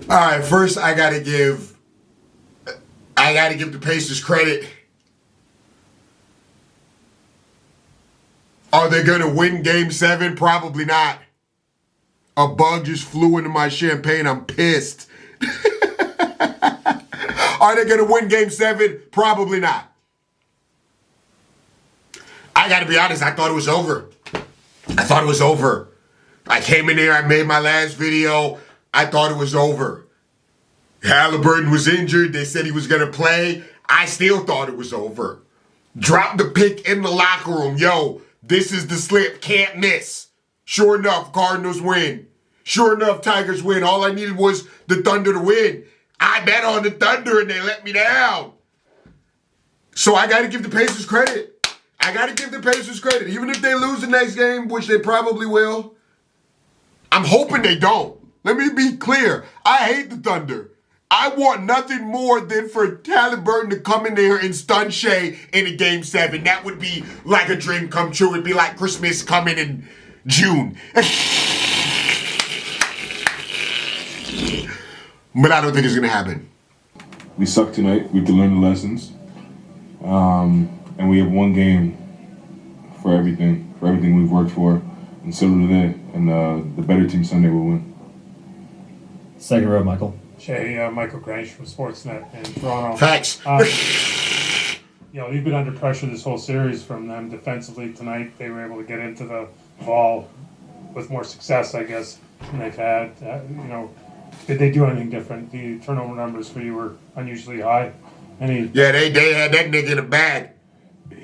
All right, first I gotta give the Pacers credit. Are they gonna win Game 7? Probably not. A bug just flew into my champagne. I'm pissed. Are they gonna win Game 7? Probably not. I gotta be honest, I thought it was over. I came in there, I made my last video. I thought it was over. Halliburton was injured. They said he was going to play. I still thought it was over. Dropped the pick in the locker room. Yo, this is the slip. Can't miss. Sure enough, Cardinals win. Sure enough, Tigers win. All I needed was the Thunder to win. I bet on the Thunder and they let me down. So I got to give the Pacers credit. Even if they lose the next game, which they probably will. I'm hoping they don't. Let me be clear. I hate the Thunder. I want nothing more than for Halliburton to come in there and stun Shea in a Game 7. That would be like a dream come true. It'd be like Christmas coming in June. But I don't think it's going to happen. We suck tonight. We have to learn the lessons. And we have one game for everything we've worked for. And so do they. And the better team Sunday will win. Second row, Michael. Shay, Michael Grange from Sportsnet in Toronto. Facts. You've been under pressure this whole series from them defensively. Tonight they were able to get into the ball with more success, I guess, than they've had. Did they do anything different? The turnover numbers for you were unusually high. Yeah, they had that nigga in the bag.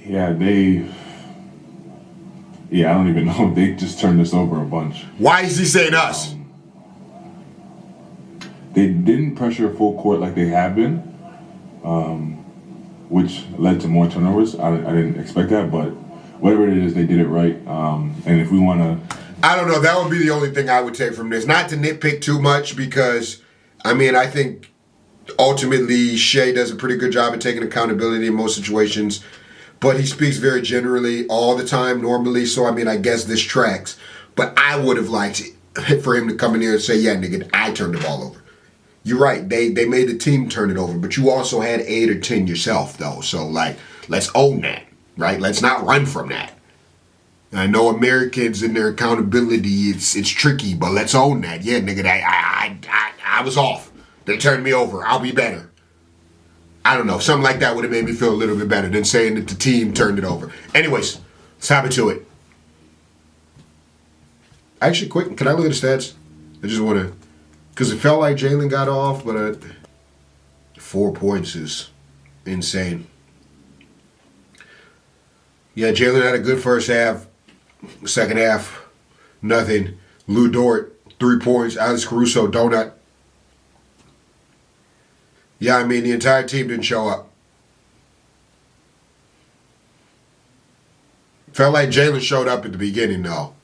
Yeah, I don't even know. They just turned us over a bunch. Why is he saying us? They didn't pressure full court like they have been, which led to more turnovers. I didn't expect that, but whatever it is, they did it right. And if we want to... I don't know. That would be the only thing I would take from this. Not to nitpick too much because, I think ultimately Shea does a pretty good job of taking accountability in most situations, but he speaks very generally all the time normally, so I guess this tracks. But I would have liked for him to come in here and say, yeah, nigga, I turned the ball over. You're right. They made the team turn it over, but you also had 8 or 10 yourself, though. So, let's own that, right? Let's not run from that. I know Americans and their accountability, it's tricky, but let's own that. Yeah, nigga, I was off. They turned me over. I'll be better. I don't know. Something like that would have made me feel a little bit better than saying that the team turned it over. Anyways, let's hop into it. Actually, quick, can I look at the stats? I just want to... Because it felt like Jalen got off, but 4 points is insane. Yeah, Jalen had a good first half. Second half, nothing. Lou Dort, 3 points. Alex Caruso, donut. Yeah, the entire team didn't show up. Felt like Jalen showed up at the beginning, though.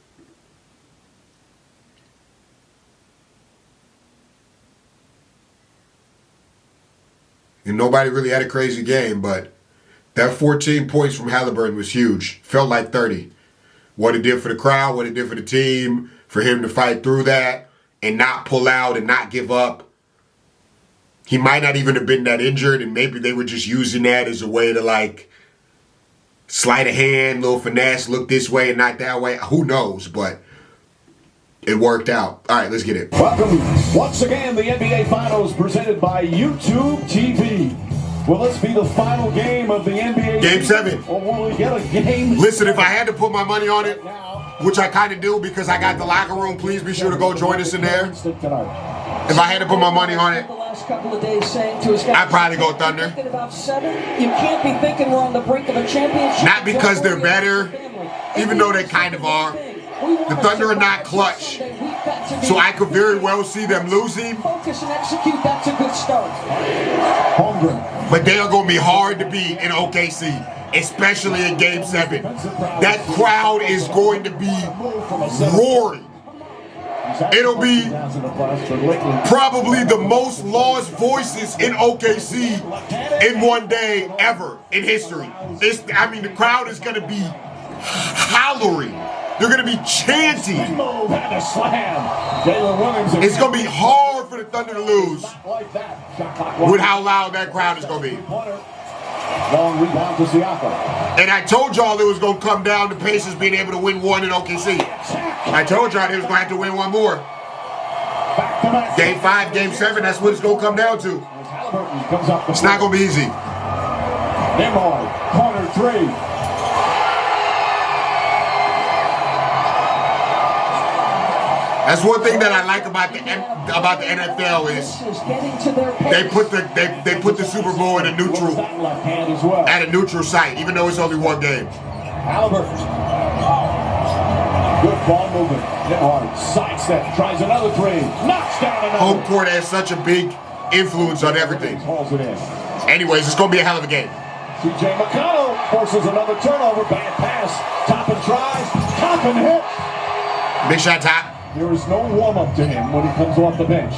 And nobody really had a crazy game, but that 14 points from Halliburton was huge. Felt like 30. What it did for the crowd, what it did for the team, for him to fight through that and not pull out and not give up. He might not even have been that injured, and maybe they were just using that as a way to, sleight of hand, little finesse, look this way and not that way. Who knows, but it worked out. All right, let's get it. Welcome once again, the NBA Finals presented by YouTube TV. Will this be the final game of the NBA? Game 7. Or will we get a game? Listen, if I had to put my money on it, which I kind of do because I got the locker room, please be sure to go join us in there. If I had to put my money on it, I'd probably go Thunder. You can't be thinking we're on the brink of a championship. Not because they're better, even though they kind of are. The Thunder are not clutch. So I could very well see them losing. Focus and execute, that's a good start. But they are going to be hard to beat in OKC, especially in Game 7. That crowd is going to be roaring. It'll be probably the most lost voices in OKC in one day ever in history. The crowd is going to be hollering. They're going to be chanting. It's going to be hard for for the Thunder to lose Like that. Shot clock with how loud that crowd is going to be. Long rebound to Siakam. And I told y'all it was going to come down to Pacers being able to win one in OKC. I told y'all they was going to have to win one more. Game 5, Game 7, that's what it's going to come down to. It's not going to be easy. Nembhard, corner 3. That's one thing that I like about the NFL is they put the Super Bowl in a neutral at a neutral site, even though it's only one game. Halliburton. Good ball movement. Nembhard sidestep, tries another 3, knocks down another. Home court has such a big influence on everything. Hauls it in. Anyways, it's gonna be a hell of a game. TJ McConnell forces another turnover. Bad pass. Toppin tries. Toppin hits. Big shot, Top. There is no warm-up to him when he comes off the bench.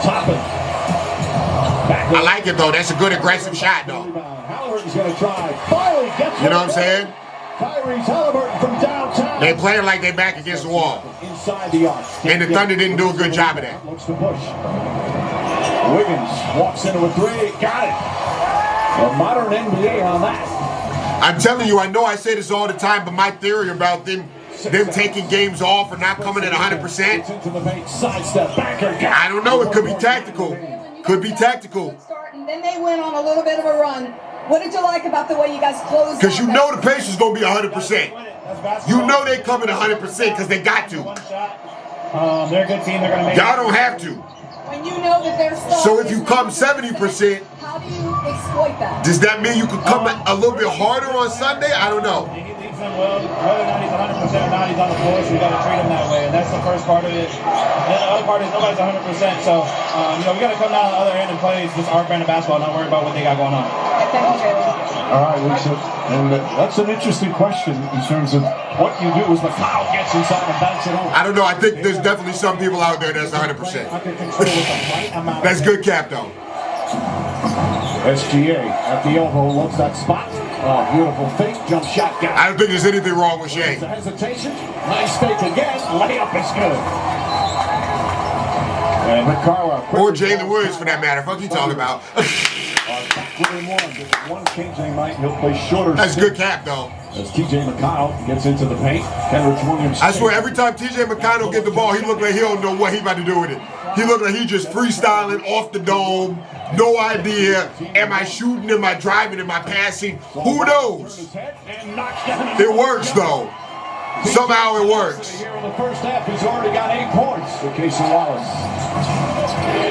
Toppin. I like it though. That's a good aggressive shot though. Halliburton's gonna try. Finally gets You know what I'm saying? Tyrese Halliburton from downtown. They playing like they back against the wall. Inside the arc. And the Thunder didn't do a good job of that. Looks to push. Wiggins walks into a 3. Got it. A modern NBA on that. I'm telling you, I know I say this all the time, but my theory about them taking games off or not coming at 100%, I don't know. It could be tactical. Could be tactical. And then they went on a little bit of a run. What did you like about the way you guys closed? Because you know the Pacers going to be 100%. You know they coming 100% because they got to. They're a good team. They're going to make Y'all don't have to. When you know that they're So if you come 70%, how do you exploit that? does that mean you could come a little bit harder on Sunday? I don't know. He leads them well. Whether or not he's 100% or not, he's on the floor, so we got to treat him that way. And that's the first part of it. And the other part is nobody's 100%. So, we got to come down the other end and play just our brand of basketball, not worry about what they got going on. Thank you, Jalen. All right, Lisa. And that's an interesting question in terms of what you do as McConnell gets inside and banks it over. I don't know. I think there's definitely some people out there that's 100%. That's good cap, though. SGA at the elbow looks that spot. Oh, beautiful fake jump shot. I don't think there's anything wrong with Shea. Hesitation. Nice fake again. Layup is good. And McCarroll. Or Jalen Williams, for that matter. Fuck you talking about. One change they might. He'll play shorter. That's good cap, though. As TJ McConnell gets into the paint, Kenrich Williams. I swear, every time TJ McConnell get the ball, he look like he don't know what he about to do with it. He look like he just freestyling off the dome. No idea. Am I shooting? Am I driving? Am I passing? Who knows? It works, though. Somehow it works. Here in the first half, he's already got 8 points for Casey Wallace.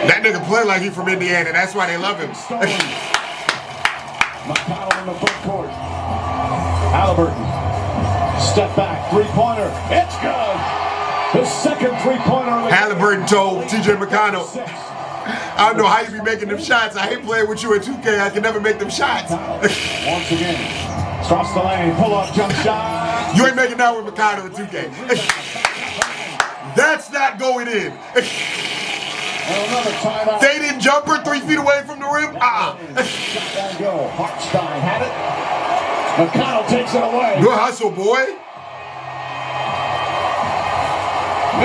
That nigga play like he from Indiana. That's why they love him. McConnell in the front court. Halliburton. Step back. 3-pointer. It's good. The second 3-pointer. Halliburton told TJ McConnell, I don't know how you be making them shots. I hate playing with you at 2K. I can never make them shots. Once again. Cross the lane. Pull up jump shot. You ain't making that with McConnell at 2K. That's not going in. Another timeout. Fading jumper 3 feet away from the rim. Go. Hartstein had it. McConnell takes it away. Good hustle, boy.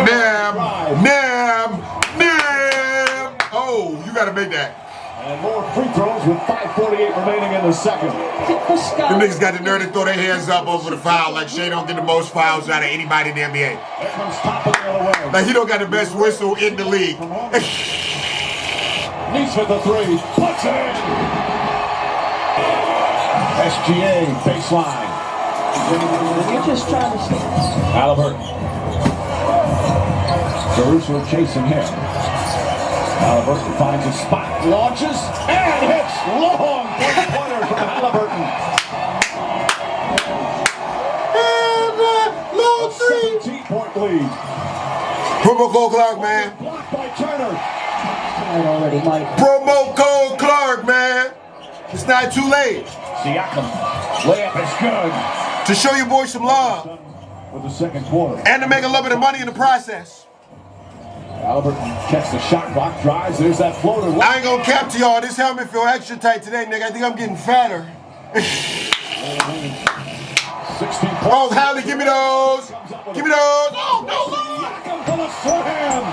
Nam. Oh, you got to make that. And more free throws with 5:48 remaining in the second. Them niggas got the nerve to throw their hands up over the foul like Shea don't get the most fouls out of anybody in the NBA. Here comes Toppin the other way. Like he don't got the best whistle in the league. Neese with the 3. Puts it in. SGA baseline. You're just trying to see. Halliburton. Caruso chasing him. Halliburton finds a spot, launches, and hits long pointer from Halliburton. Long 17-point lead. Promo code Clark, man. Blocked by Turner. Already, Mike. Promo code Clark, man. It's not too late Siakam. Layup is good. to show your boy some love With the second quarter. and to make a little bit of money in the process. Halliburton checks the shot clock, drives. There's that floater. I ain't gonna cap to y'all. This helmet feel extra tight today, nigga. I think I'm getting fatter. 16 points. Oh, Hallie, give me those. Give me those. Oh, no, Lord. Siakam for the slam.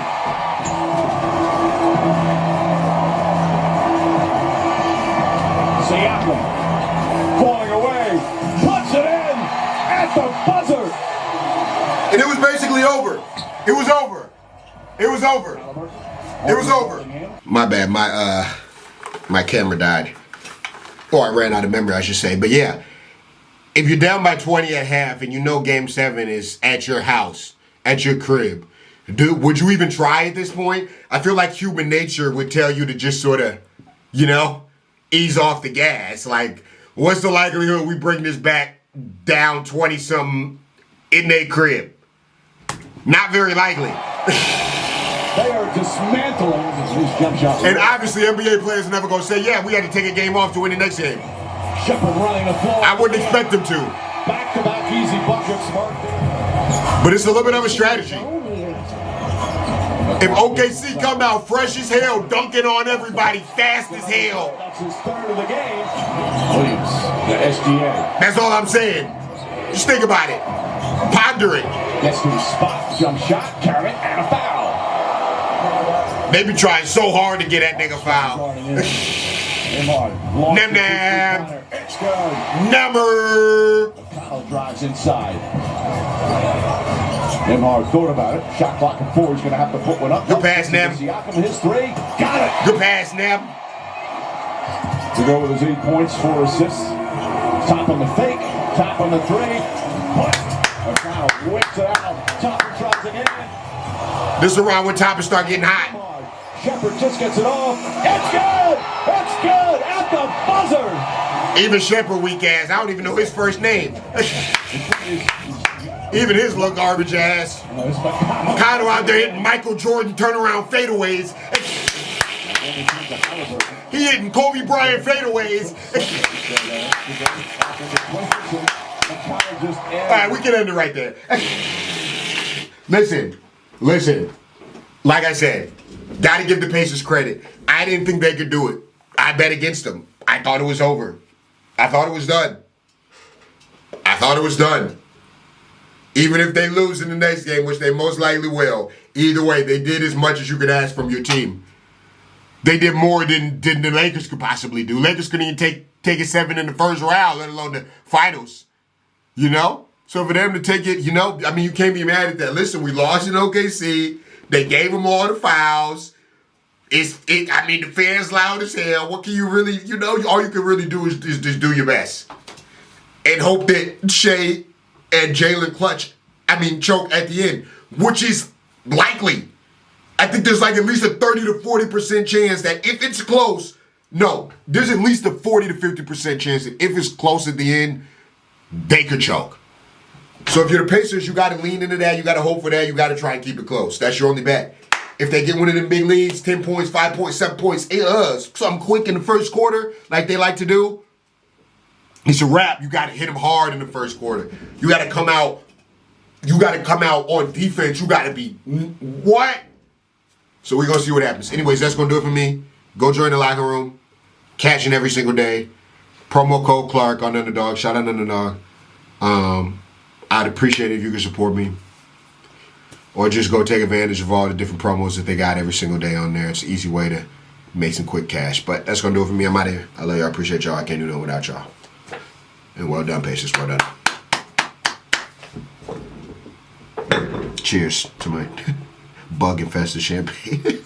over. It was over. It was over. It was over. My bad. My camera died. Or I ran out of memory, I should say. But yeah, if you're down by 20 at half and you know Game 7 is at your house, at your crib, dude, would you even try at this point? I feel like human nature would tell you to just sort of, you know, ease off the gas. Like, what's the likelihood we bring this back down 20-something in their crib? Not very likely. They are dismantling his jump shot. And obviously, NBA players are never going to say, yeah, we had to take a game off to win the next game. Shepard running the floor. I wouldn't expect them to. Back-to-back easy buckets. But it's a little bit of a strategy. If OKC come out fresh as hell, dunking on everybody fast as hell. That's his third of the game. Williams, the SGA. That's all I'm saying. Just think about it. Ponder it. Gets to his spot. Jump shot, carry it, and a foul. They be trying so hard to get that nigga foul. Nem nem. It's good. Never. Kyle drives inside. Nemhard thought about it. Shot clock at 4. He's going to have to put one up. Good pass, Nem. Siakam, his 3. Got it. Good pass, Nem. To go with his 8 points, 4 assists. Top on the fake. Top on the 3. Kyle whips it out. Top tries again. This is around when Topper start getting hot. Shepard just gets it off. It's good. It's good at the buzzer. Even Shepard weak ass. I don't even know his first name. Even his little garbage ass. Kyle out there hitting Michael Jordan turnaround fadeaways. He hitting Kobe Bryant fadeaways. All right, we can end it right there. Listen. Like I said, gotta give the Pacers credit. I didn't think they could do it. I bet against them. I thought it was over. I thought it was done. Even if they lose in the next game, which they most likely will, either way, they did as much as you could ask from your team. They did more than the Lakers could possibly do. Lakers couldn't even take a 7 in the first round, let alone the finals. You know? So for them to take it, you know, I mean, you can't be mad at that. Listen, we lost in OKC. They gave them all the fouls. I mean, the fans loud as hell. What can you really, you know, all you can really do is just do your best. And hope that Shea and Jalen choke at the end, which is likely. I think there's like at least a 30 to 40% chance that if it's close, there's at least a 40 to 50% chance that if it's close at the end, they could choke. So if you're the Pacers, you got to lean into that. You got to hope for that. You got to try and keep it close. That's your only bet. If they get one of them big leads, 10 points, 5 points, 7 points, something quick in the first quarter, like they like to do, it's a wrap. You got to hit them hard in the first quarter. You got to come out. You got to come out on defense. You got to be what? So we're gonna see what happens. Anyways, that's gonna do it for me. Go join the locker room. Catching every single day. Promo code Clark on Underdog. Shout out Underdog. I'd appreciate it if you could support me. Or just go take advantage of all the different promos that they got every single day on there. It's an easy way to make some quick cash. But that's gonna do it for me. I'm out of here. I love y'all. I appreciate y'all. I can't do nothing without y'all. And well done, Pacers. Well done. Cheers to my bug-infested champagne.